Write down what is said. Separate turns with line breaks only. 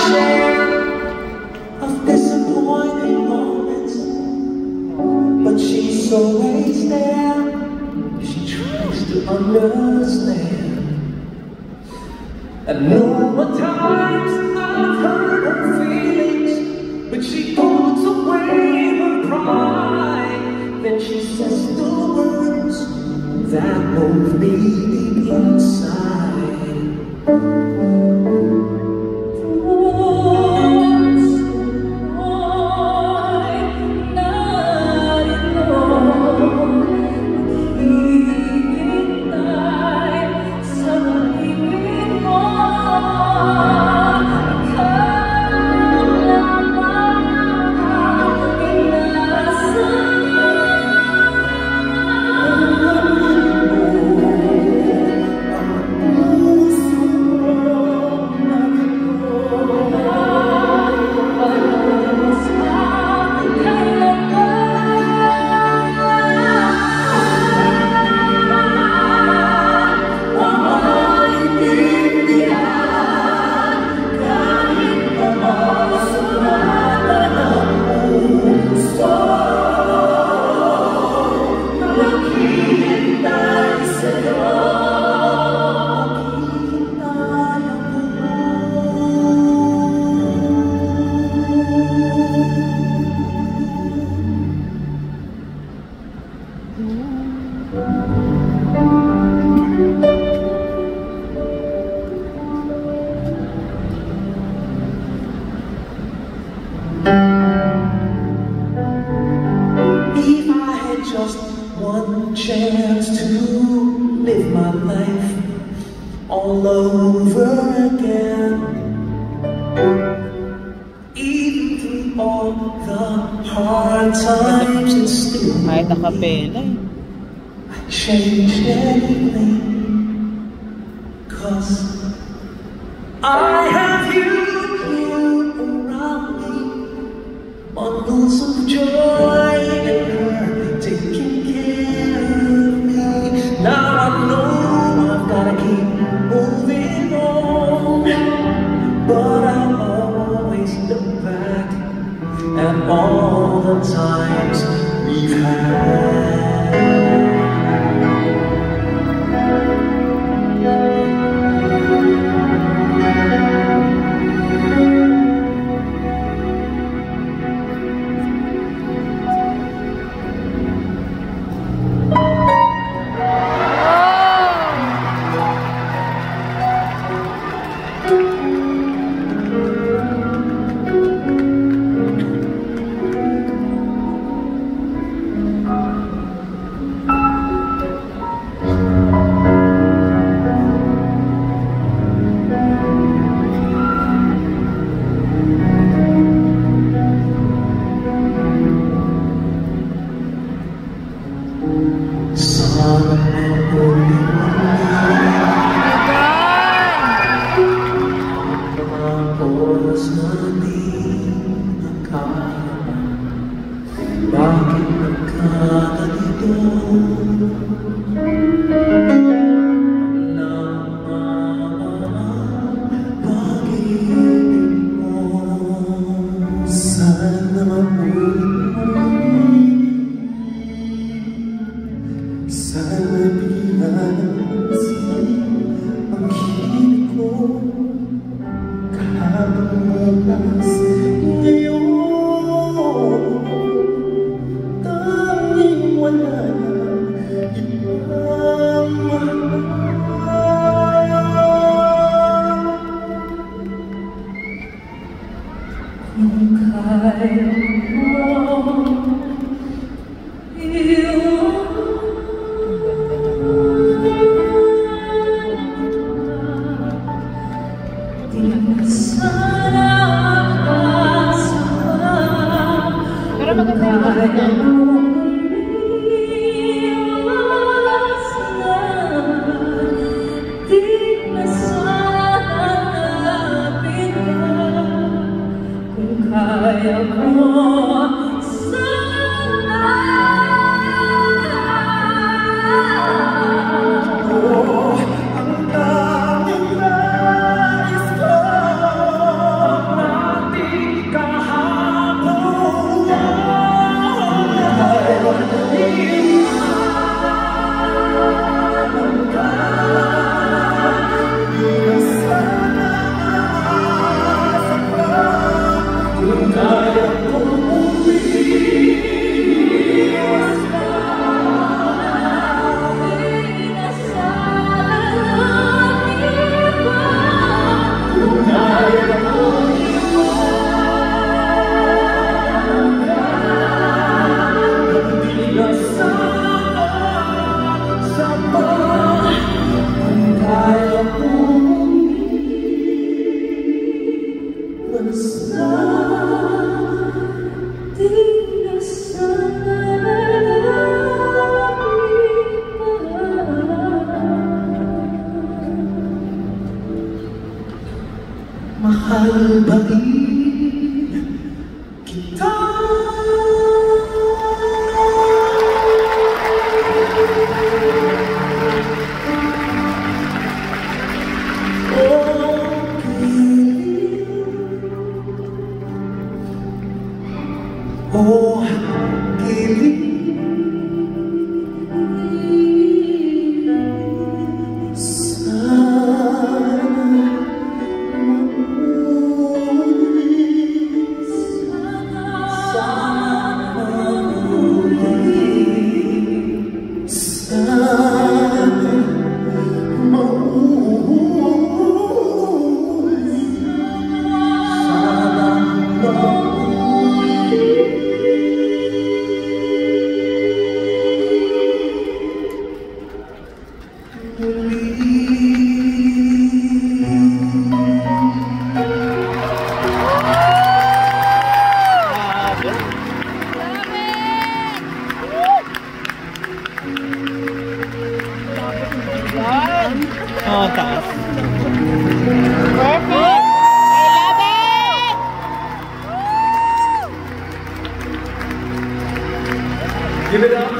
share of disappointing moments, but she's always there. She tries to understand. And know what times I've hurt her feelings, but she puts away her pride. Then she says the words that move me deep inside. If I had just one chance to live my life all over again, even through all the hard times, and still I'd change anything, 'cause I have you here around me, bundles of joy and her taking care of me. Now I know I've gotta keep moving on, but I always look back at all the times we've had. basta di na sana mahal ba rin kita? Oh, kilig
Oh, taas.
Perfect! I love it!
Give it up.